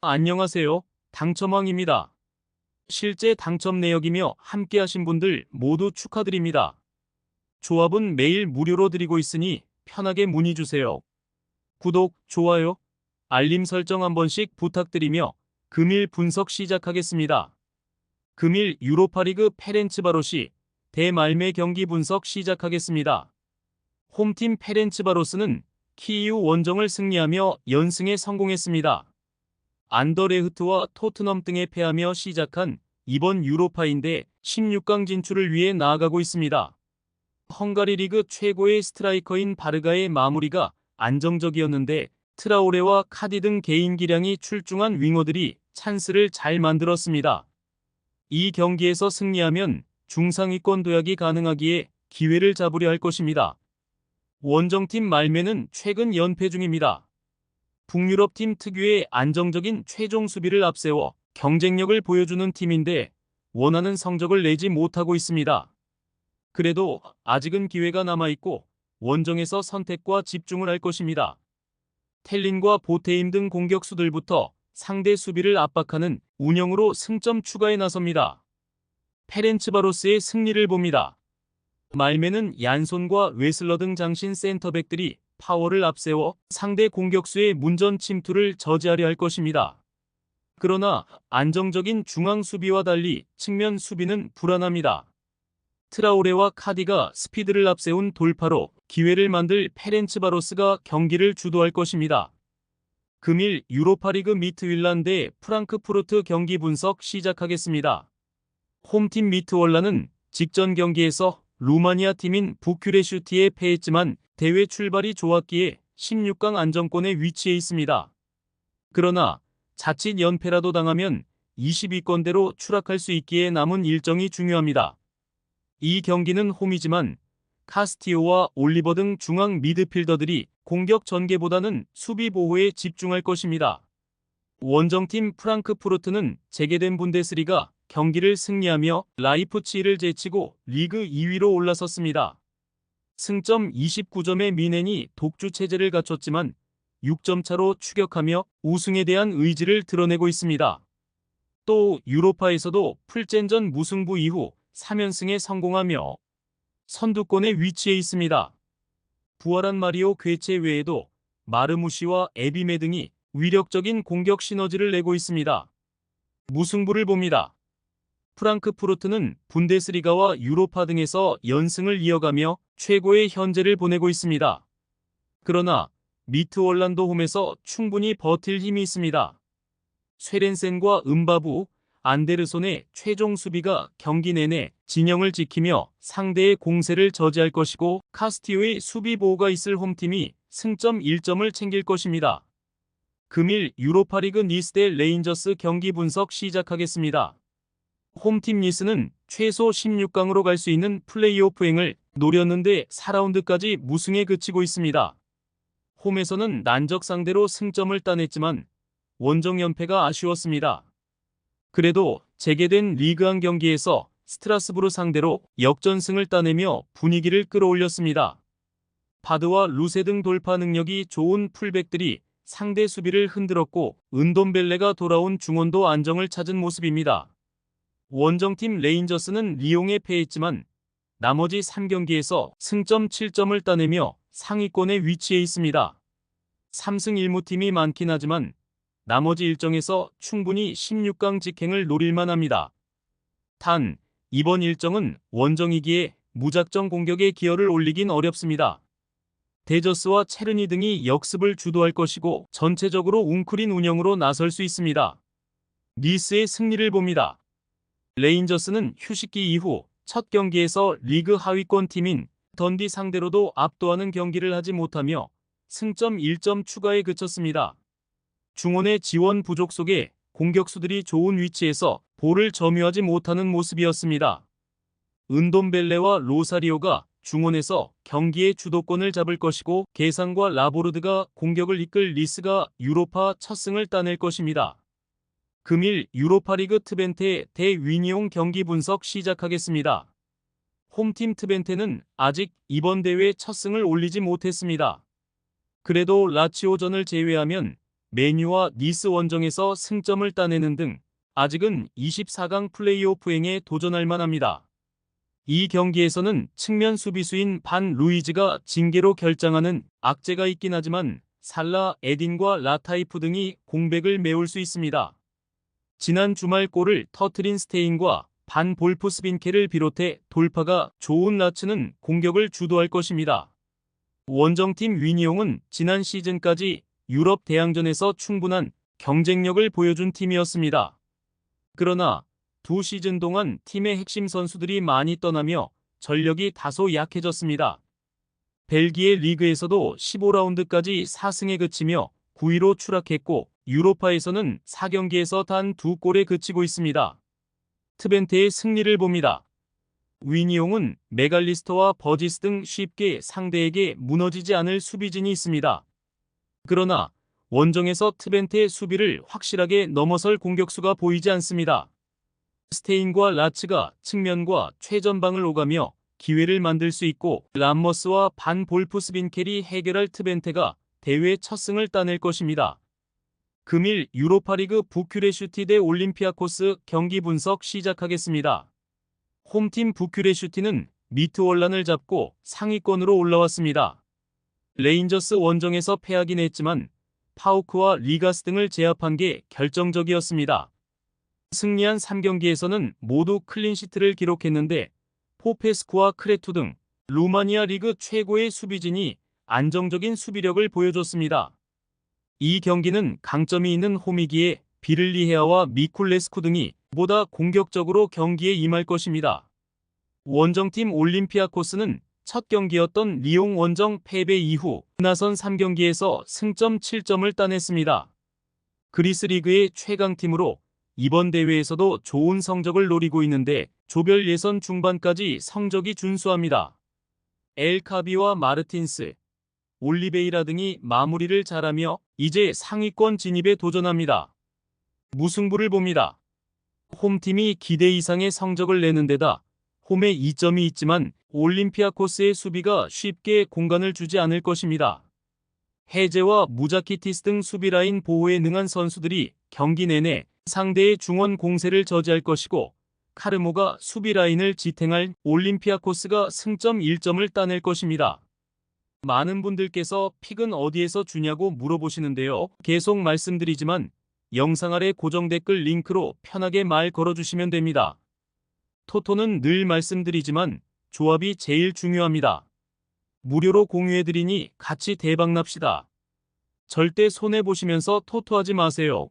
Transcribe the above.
안녕하세요. 당첨왕입니다. 실제 당첨 내역이며 함께하신 분들 모두 축하드립니다. 조합은 매일 무료로 드리고 있으니 편하게 문의 주세요. 구독, 좋아요, 알림 설정 한 번씩 부탁드리며 금일 분석 시작하겠습니다. 금일 유로파리그 페렌츠바로시 대말메 경기 분석 시작하겠습니다. 홈팀 페렌츠바로스는 키이우 원정을 승리하며 연승에 성공했습니다. 안더레흐트와 토트넘 등에 패하며 시작한 이번 유로파인데 16강 진출을 위해 나아가고 있습니다. 헝가리 리그 최고의 스트라이커인 바르가의 마무리가 안정적이었는데 트라오레와 카디 등 개인 기량이 출중한 윙어들이 찬스를 잘 만들었습니다. 이 경기에서 승리하면 중상위권 도약이 가능하기에 기회를 잡으려 할 것입니다. 원정팀 말메는 최근 연패 중입니다. 북유럽 팀 특유의 안정적인 최종 수비를 앞세워 경쟁력을 보여주는 팀인데 원하는 성적을 내지 못하고 있습니다. 그래도 아직은 기회가 남아있고 원정에서 선택과 집중을 할 것입니다. 텔린과 보테임 등 공격수들부터 상대 수비를 압박하는 운영으로 승점 추가에 나섭니다. 페렌츠바로스의 승리를 봅니다. 말메는 얀손과 웨슬러 등 장신 센터백들이 파워를 앞세워 상대 공격수의 문전 침투를 저지하려 할 것입니다. 그러나 안정적인 중앙 수비와 달리 측면 수비는 불안합니다. 트라오레와 카디가 스피드를 앞세운 돌파로 기회를 만들 페렌츠바로스가 경기를 주도할 것입니다. 금일 유로파리그 미트윌란 대 프랑크푸르트 경기 분석 시작하겠습니다. 홈팀 미트월란은 직전 경기에서 루마니아 팀인 부큐레슈티에 패했지만 대회 출발이 좋았기에 16강 안정권에 위치해 있습니다. 그러나 자칫 연패라도 당하면 20위권대로 추락할 수 있기에 남은 일정이 중요합니다. 이 경기는 홈이지만 카스티오와 올리버 등 중앙 미드필더들이 공격 전개보다는 수비 보호에 집중할 것입니다. 원정팀 프랑크푸르트는 재개된 분데스리가 경기를 승리하며 라이프치히를 제치고 리그 2위로 올라섰습니다. 승점 29점의 미넨이 독주 체제를 갖췄지만 6점 차로 추격하며 우승에 대한 의지를 드러내고 있습니다. 또 유로파에서도 풀젠전 무승부 이후 3연승에 성공하며 선두권에 위치해 있습니다. 부활한 마리오 괴체 외에도 마르무시와 에비메 등이 위력적인 공격 시너지를 내고 있습니다. 무승부를 봅니다. 프랑크푸르트는 분데스리가와 유로파 등에서 연승을 이어가며 최고의 현재를 보내고 있습니다. 그러나 미트월란도 홈에서 충분히 버틸 힘이 있습니다. 쇠렌센과 음바부, 안데르손의 최종 수비가 경기 내내 진영을 지키며 상대의 공세를 저지할 것이고 카스티오의 수비 보호가 있을 홈팀이 승점 1점을 챙길 것입니다. 금일 유로파리그 니스 대 레인저스 경기 분석 시작하겠습니다. 홈팀 니스는 최소 16강으로 갈 수 있는 플레이오프행을 노렸는데 4라운드까지 무승에 그치고 있습니다. 홈에서는 난적 상대로 승점을 따냈지만 원정 연패가 아쉬웠습니다. 그래도 재개된 리그안 경기에서 스트라스부르 상대로 역전승을 따내며 분위기를 끌어올렸습니다. 바드와 루세 등 돌파 능력이 좋은 풀백들이 상대 수비를 흔들었고 은돔벨레가 돌아온 중원도 안정을 찾은 모습입니다. 원정팀 레인저스는 리옹에 패했지만 나머지 3경기에서 승점 7점을 따내며 상위권에 위치해 있습니다. 3승 1무팀이 많긴 하지만 나머지 일정에서 충분히 16강 직행을 노릴만 합니다. 단, 이번 일정은 원정이기에 무작정 공격에 기여를 올리긴 어렵습니다. 데저스와 체르니 등이 역습을 주도할 것이고 전체적으로 웅크린 운영으로 나설 수 있습니다. 니스의 승리를 봅니다. 레인저스는 휴식기 이후 첫 경기에서 리그 하위권 팀인 던디 상대로도 압도하는 경기를 하지 못하며 승점 1점 추가에 그쳤습니다. 중원의 지원 부족 속에 공격수들이 좋은 위치에서 볼을 점유하지 못하는 모습이었습니다. 은돔벨레와 로사리오가 중원에서 경기의 주도권을 잡을 것이고 게상과 라보르드가 공격을 이끌 리스가 유로파 첫 승을 따낼 것입니다. 금일 유로파리그 트벤테 대 위니옹 경기 분석 시작하겠습니다. 홈팀 트벤테는 아직 이번 대회 첫 승을 올리지 못했습니다. 그래도 라치오전을 제외하면 메뉴와 니스 원정에서 승점을 따내는 등 아직은 24강 플레이오프행에 도전할 만합니다. 이 경기에서는 측면 수비수인 반 루이즈가 징계로 결장하는 악재가 있긴 하지만 살라, 에딘과 라타이프 등이 공백을 메울 수 있습니다. 지난 주말 골을 터트린 스테인과 반 볼프스빈케를 비롯해 돌파가 좋은 라츠는 공격을 주도할 것입니다. 원정팀 위니용은 지난 시즌까지 유럽 대항전에서 충분한 경쟁력을 보여준 팀이었습니다. 그러나 두 시즌 동안 팀의 핵심 선수들이 많이 떠나며 전력이 다소 약해졌습니다. 벨기에 리그에서도 15라운드까지 4승에 그치며 9위로 추락했고 유로파에서는 4경기에서 단 2골에 그치고 있습니다. 트벤테의 승리를 봅니다. 위니용은 메갈리스터와 버지스 등 쉽게 상대에게 무너지지 않을 수비진이 있습니다. 그러나 원정에서 트벤테의 수비를 확실하게 넘어설 공격수가 보이지 않습니다. 스테인과 라츠가 측면과 최전방을 오가며 기회를 만들 수 있고 람머스와 반 볼프스빈켈이 해결할 트벤테가 대회 첫 승을 따낼 것입니다. 금일 유로파리그 부큐레슈티 대 올림피아코스 경기 분석 시작하겠습니다. 홈팀 부큐레슈티는 미트월란을 잡고 상위권으로 올라왔습니다. 레인저스 원정에서 패하긴 했지만 파우크와 리가스 등을 제압한 게 결정적이었습니다. 승리한 3경기에서는 모두 클린시트를 기록했는데 포페스쿠와 크레투 등 루마니아 리그 최고의 수비진이 안정적인 수비력을 보여줬습니다. 이 경기는 강점이 있는 홈이기에 비를리헤아와 미쿨레스쿠 등이 보다 공격적으로 경기에 임할 것입니다. 원정팀 올림피아코스는 첫 경기였던 리옹 원정 패배 이후 나선 3경기에서 승점 7점을 따냈습니다. 그리스 리그의 최강팀으로 이번 대회에서도 좋은 성적을 노리고 있는데 조별 예선 중반까지 성적이 준수합니다. 엘카비와 마르틴스, 올리베이라 등이 마무리를 잘하며 이제 상위권 진입에 도전합니다. 무승부를 봅니다. 홈팀이 기대 이상의 성적을 내는 데다 홈에 이점이 있지만 올림피아코스의 수비가 쉽게 공간을 주지 않을 것입니다. 해제와 무자키티스 등 수비라인 보호에 능한 선수들이 경기 내내 상대의 중원 공세를 저지할 것이고 카르모가 수비라인을 지탱할 올림피아코스가 승점 1점을 따낼 것입니다. 많은 분들께서 픽은 어디에서 주냐고 물어보시는데요. 계속 말씀드리지만 영상 아래 고정 댓글 링크로 편하게 말 걸어주시면 됩니다. 토토는 늘 말씀드리지만 조합이 제일 중요합니다. 무료로 공유해드리니 같이 대박납시다. 절대 손해보시면서 토토하지 마세요.